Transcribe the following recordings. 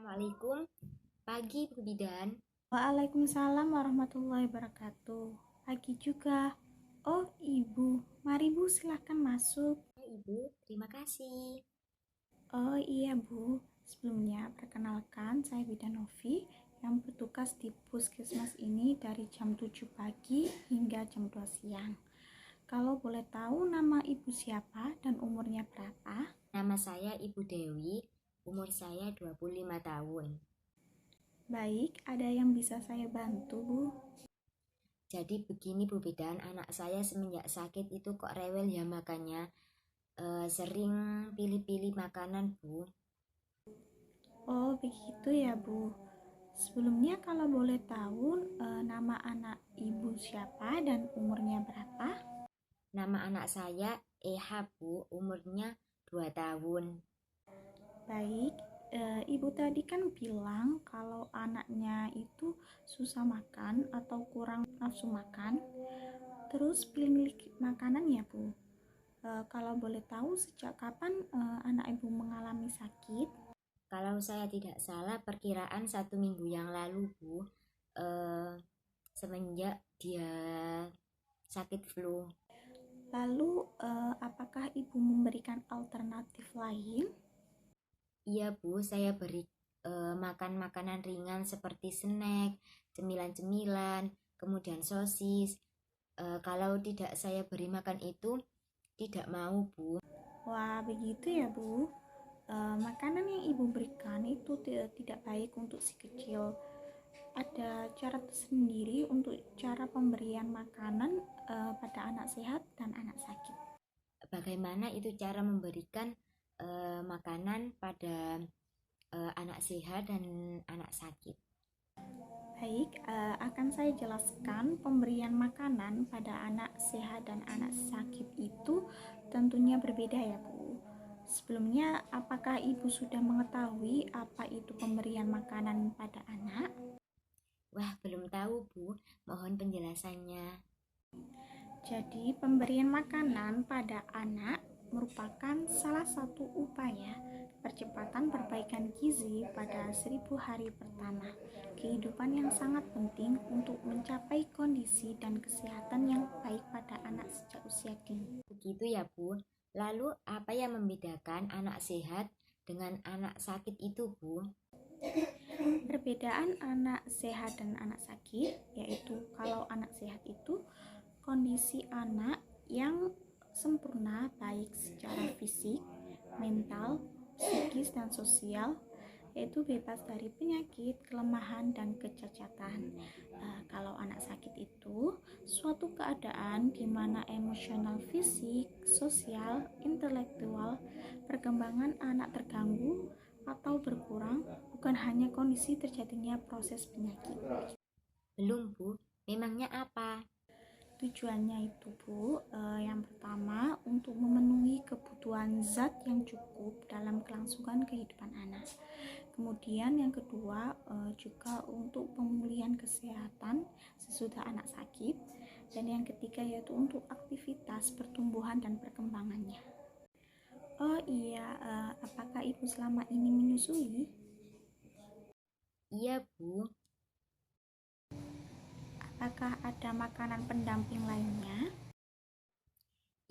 Assalamualaikum, pagi Bu Bidan. Waalaikumsalam warahmatullahi wabarakatuh. Pagi juga. Oh, Ibu. Mari Bu, silahkan masuk. Ya, Ibu, terima kasih. Oh iya Bu, sebelumnya perkenalkan saya Bidan Novi yang bertugas di puskesmas ini dari jam 7 pagi hingga jam 2 siang. Kalau boleh tahu nama Ibu siapa dan umurnya berapa? Nama saya Ibu Dewi, umur saya 25 tahun. Baik, ada yang bisa saya bantu Bu? Jadi begini Bu Bidan, anak saya semenjak sakit itu kok rewel ya makanya sering pilih-pilih makanan Bu. Oh begitu ya Bu. Sebelumnya kalau boleh tahu nama anak ibu siapa dan umurnya berapa? Nama anak saya Eha Bu, umurnya 2 tahun. Baik, ibu tadi kan bilang kalau anaknya itu susah makan atau kurang nafsu makan. Terus pilih-pilih makanan ya Bu. Kalau boleh tahu sejak kapan anak ibu mengalami sakit? Kalau saya tidak salah perkiraan 1 minggu yang lalu Bu, eh, semenjak dia sakit flu. Lalu apakah ibu memberikan alternatif lain? Iya Bu, saya beri makan makanan ringan seperti snack, cemilan-cemilan, kemudian sosis. Kalau tidak saya beri makan itu, tidak mau Bu. Wah, begitu ya Bu. Makanan yang ibu berikan itu tidak baik untuk si kecil. Ada cara tersendiri untuk cara pemberian makanan pada anak sehat dan anak sakit. Bagaimana itu cara memberikan makanan pada anak sehat dan anak sakit? Baik, akan saya jelaskan pemberian makanan pada anak sehat dan anak sakit itu tentunya berbeda ya Bu. Sebelumnya, apakah Ibu sudah mengetahui apa itu pemberian makanan pada anak? Wah, belum tahu Bu, mohon penjelasannya. Jadi, pemberian makanan pada anak merupakan salah satu upaya percepatan perbaikan gizi pada 1000 hari pertama. Kehidupan yang sangat penting untuk mencapai kondisi dan kesehatan yang baik pada anak sejak usia dini. Begitu ya Bu. Lalu apa yang membedakan anak sehat dengan anak sakit itu Bu? Perbedaan anak sehat dan anak sakit yaitu kalau anak sehat itu kondisi anak yang sempurna baik secara fisik, mental, psikis dan sosial, yaitu bebas dari penyakit, kelemahan dan kecacatan. Kalau anak sakit itu suatu keadaan di mana emosional, fisik, sosial, intelektual, perkembangan anak terganggu atau berkurang, bukan hanya kondisi terjadinya proses penyakit. Belum Bu, memangnya apa? Tujuannya itu Bu, yang pertama untuk memenuhi kebutuhan zat yang cukup dalam kelangsungan kehidupan anak. Kemudian yang kedua juga untuk pemulihan kesehatan sesudah anak sakit. Dan yang ketiga yaitu untuk aktivitas pertumbuhan dan perkembangannya. Oh iya, apakah ibu selama ini menyusui? Iya Bu, Apakah ada makanan pendamping lainnya?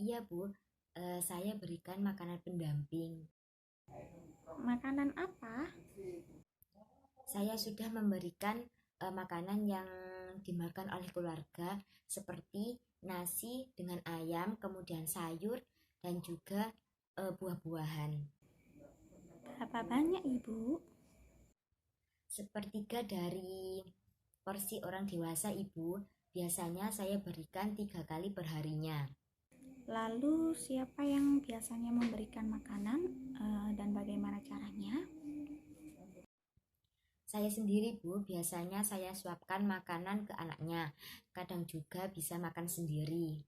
iya Bu, saya berikan makanan pendamping. Makanan apa? Saya sudah memberikan makanan yang dimakan oleh keluarga seperti nasi dengan ayam, kemudian sayur dan juga buah-buahan. Berapa banyak ibu? Sepertiga dari porsi orang dewasa Ibu, biasanya saya berikan 3 kali perharinya. Lalu siapa yang biasanya memberikan makanan dan bagaimana caranya? Saya sendiri Bu, biasanya saya suapkan makanan ke anaknya, kadang juga bisa makan sendiri.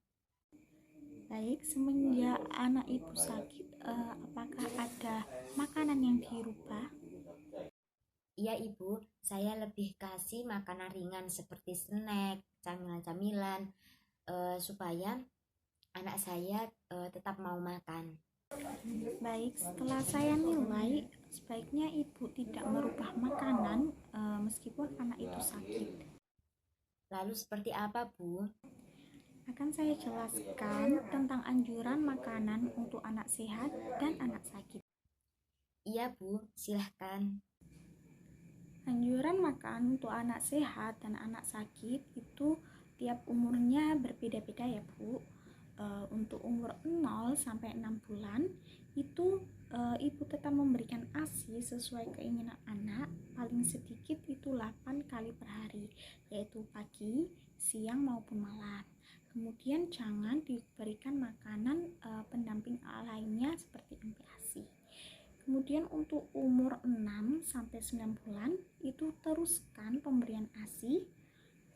Baik, semenjak anak ibu sakit, apakah ada makanan yang dirubah? Iya Ibu, saya lebih kasih makanan ringan seperti snack, camilan-camilan, supaya anak saya tetap mau makan. Baik, setelah saya nilai sebaiknya ibu tidak merubah makanan meskipun anak itu sakit. Lalu seperti apa, Bu? Akan saya jelaskan tentang anjuran makanan untuk anak sehat dan anak sakit. Iya, Bu, silahkan. Anjuran makan untuk anak sehat dan anak sakit itu tiap umurnya berbeda-beda ya Bu. Untuk umur 0 sampai 6 bulan itu ibu tetap memberikan ASI sesuai keinginan anak, paling sedikit itu 8 kali per hari, yaitu pagi, siang maupun malam. Kemudian jangan diberikan makanan pendamping lainnya seperti MPASI. Kemudian untuk umur 6 sampai 9 bulan itu teruskan pemberian ASI,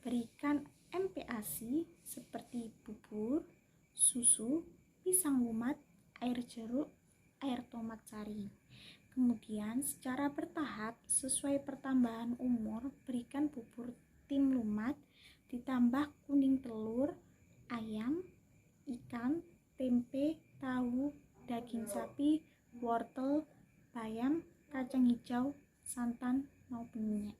berikan MPASI seperti bubur, susu, pisang lumat, air jeruk, air tomat sari. Kemudian secara bertahap sesuai pertambahan umur berikan bubur tim lumat ditambah kuning telur, ayam, ikan, tempe, tahu, daging sapi, wortel, bayam, kacang hijau, santan maupun minyak.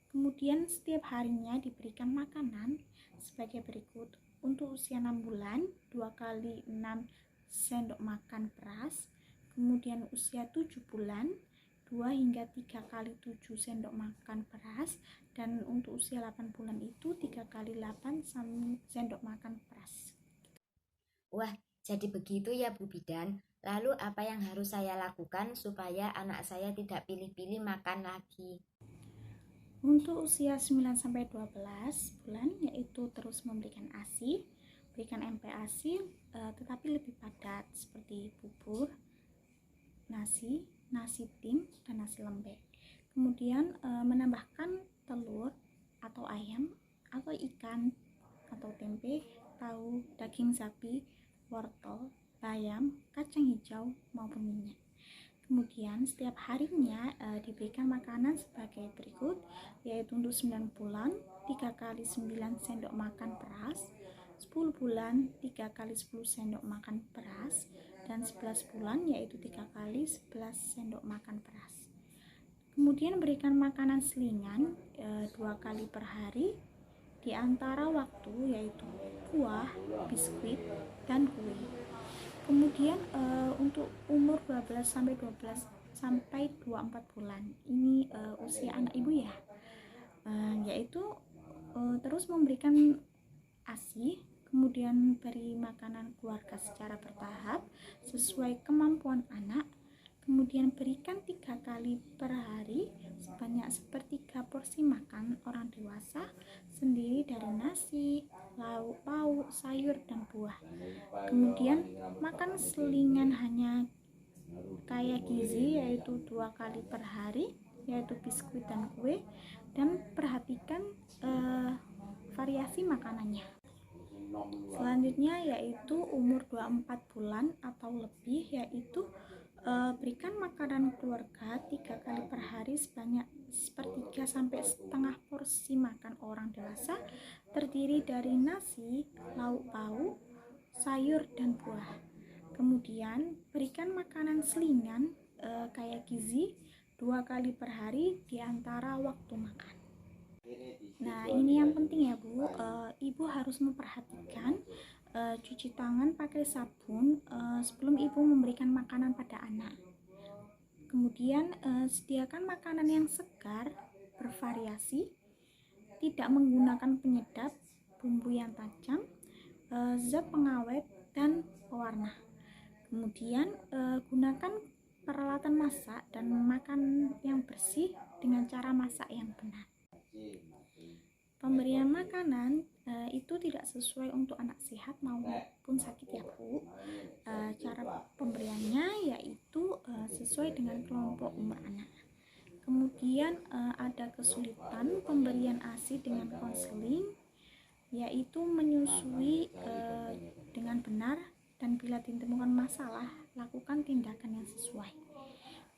Kemudian setiap harinya diberikan makanan sebagai berikut. Untuk usia 6 bulan, 2 kali 6 sendok makan beras. Kemudian usia 7 bulan, 2 hingga 3 kali 7 sendok makan beras. Dan untuk usia 8 bulan itu 3 kali 8 sendok makan beras. Wah, jadi begitu ya Bu Bidan. Lalu apa yang harus saya lakukan supaya anak saya tidak pilih-pilih makan lagi? Untuk usia 9-12 bulan yaitu terus memberikan ASI, berikan MPASI tetapi lebih padat seperti bubur, nasi tim, dan nasi lembek. Kemudian menambahkan telur atau ayam atau ikan atau tempe, tahu, daging sapi, wortel, bayam, kacang hijau maupun minyak. Kemudian setiap harinya diberikan makanan sebagai berikut, yaitu untuk 9 bulan 3 kali 9 sendok makan beras, 10 bulan 3 kali 10 sendok makan beras, dan 11 bulan yaitu 3 kali 11 sendok makan beras. Kemudian berikan makanan selingan 2 kali per hari di antara waktu yaitu buah, biskuit, dan kue. Kemudian untuk umur 12 sampai 24 bulan ini usia anak ibu ya, yaitu terus memberikan ASI, kemudian beri makanan keluarga secara bertahap sesuai kemampuan anak, kemudian berikan 3 kali per hari sebanyak sepertiga porsi makan orang dewasa sendiri dari nasi, lauk pauk, sayur, dan buah. Kemudian makan selingan hanya kaya gizi yaitu 2 kali per hari yaitu biskuit dan kue, dan perhatikan variasi makanannya. Selanjutnya yaitu umur 24 bulan atau lebih, yaitu berikan makanan keluarga 3 kali per hari sebanyak sepertiga sampai setengah porsi makan orang dewasa terdiri dari nasi, lauk pauk, sayur, dan buah. Kemudian berikan makanan selingan kaya gizi 2 kali per hari di antara waktu makan. Nah, ini yang penting ya Bu, ibu harus memperhatikan cuci tangan pakai sabun sebelum ibu memberikan makanan pada anak. Kemudian sediakan makanan yang segar, bervariasi, tidak menggunakan penyedap, bumbu yang tajam, zat pengawet, dan pewarna. Kemudian gunakan peralatan masak dan makan yang bersih dengan cara masak yang benar. Pemberian makanan itu tidak sesuai untuk anak sehat maupun sakit ya Bu. Cara pemberiannya yaitu sesuai dengan kelompok umur anak. Kemudian ada kesulitan pemberian ASI dengan konseling, yaitu menyusui dengan benar, dan bila ditemukan masalah lakukan tindakan yang sesuai.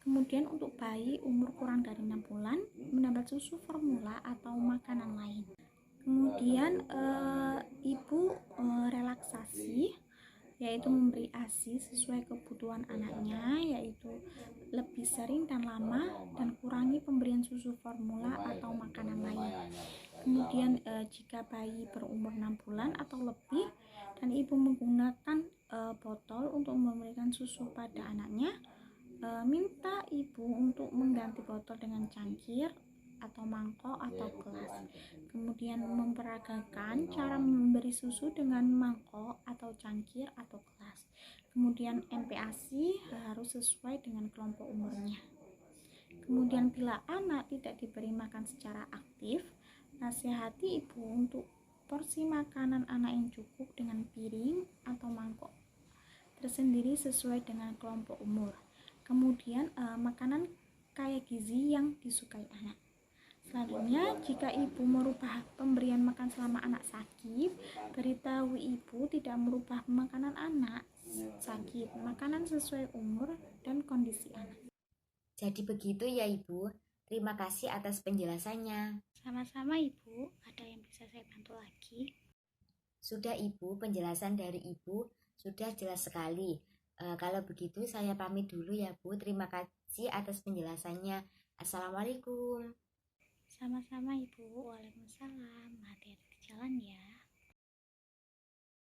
Kemudian untuk bayi umur kurang dari 6 bulan menambah susu formula atau makanan lain. Kemudian ibu relaksasi yaitu memberi ASI sesuai kebutuhan anaknya, yaitu lebih sering dan lama, dan kurangi pemberian susu formula atau makanan lain. Kemudian jika bayi berumur 6 bulan atau lebih dan ibu menggunakan botol untuk memberikan susu pada anaknya, minta ibu untuk mengganti botol dengan cangkir atau mangkok atau gelas. Kemudian memperagakan cara memberi susu dengan mangkok atau cangkir atau gelas. Kemudian MPASI harus sesuai dengan kelompok umurnya. Kemudian bila anak tidak diberi makan secara aktif, nasihati ibu untuk porsi makanan anak yang cukup dengan piring atau mangkok tersendiri sesuai dengan kelompok umur. Kemudian makanan kaya gizi yang disukai anak. Selanjutnya, jika ibu merubah pemberian makan selama anak sakit, beritahu ibu tidak merubah makanan anak sakit, makanan sesuai umur dan kondisi anak. Jadi begitu ya Ibu. Terima kasih atas penjelasannya. Sama-sama Ibu, ada yang bisa saya bantu lagi? Sudah Ibu, penjelasan dari Ibu sudah jelas sekali. Kalau begitu saya pamit dulu ya Bu. Terima kasih atas penjelasannya. Assalamualaikum. Sama-sama Ibu. Waalaikumsalam. Hati-hati di jalan ya.